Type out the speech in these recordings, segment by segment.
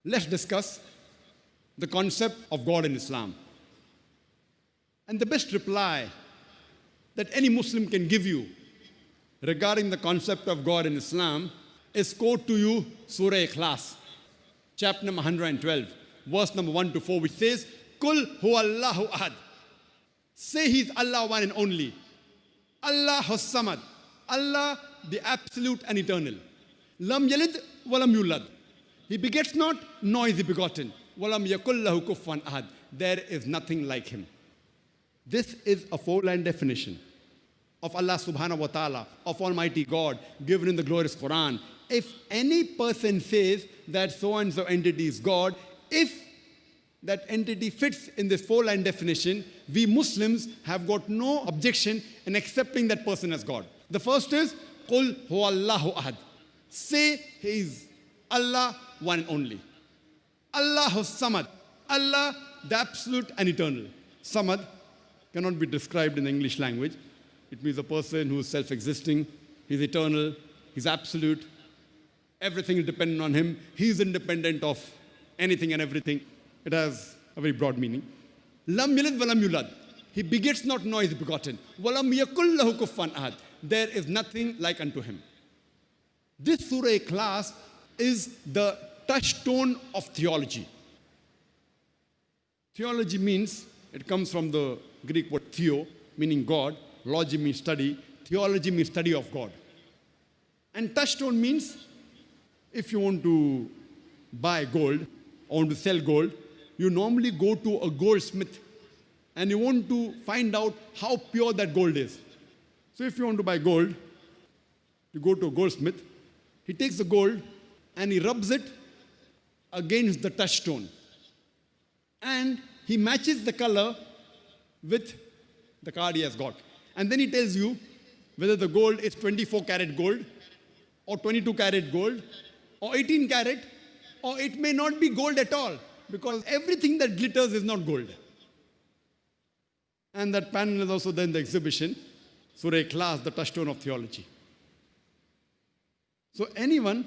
Let's discuss the concept of God in Islam. And the best reply that any Muslim can give you regarding the concept of God in Islam is quote to you Surah Ikhlas, chapter number 112, verse number 1 to 4, which says, Kul huwallahu ahad. Say He's Allah one and only. Allah Samad. Allah the absolute and eternal. Lam yalid walam yulad. He begets not, nor is he begotten. Walam yakul lahu kufuwan ahad. There is nothing like Him. This is a four-line definition of Allah subhanahu wa ta'ala, of Almighty God, given in the glorious Quran. If any person says that so-and-so entity is God, if that entity fits in this four-line definition, we Muslims have got no objection in accepting that person as God. The first is, Qul huwallahu ahad. Say He is Allah one and only. Allahu Samad. Allah the absolute and eternal. Samad cannot be described in the English language. It means a person who is self-existing, He's eternal, He's absolute. Everything is dependent on Him. He is independent of anything and everything. It has a very broad meaning. Lam yalid walam yulad. He begets not, nor is he begotten. Walam yakul lahu kufuwan ahad. There is nothing like unto Him. This Surah Ikhlas is the touchstone of theology. Theology means, it comes from the Greek word theo, meaning God. Logy means study. Theology means study of God. And touchstone means, if you want to buy gold or want to sell gold, you normally go to a goldsmith and you want to find out how pure that gold is. So if you want to buy gold, you go to a goldsmith, he takes the gold and he rubs it against the touchstone. And he matches the color with the card he has got. And then he tells you whether the gold is 24 karat gold or 22 karat gold or 18 karat, or it may not be gold at all, because everything that glitters is not gold. And that panel is also there in the exhibition, Surah Ikhlas, the touchstone of theology. So anyone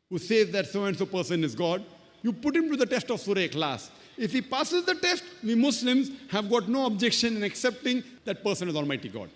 who says that so-and-so person is God, you put him to the test of Surah Ikhlas. If he passes the test, we Muslims have got no objection in accepting that person as Almighty God.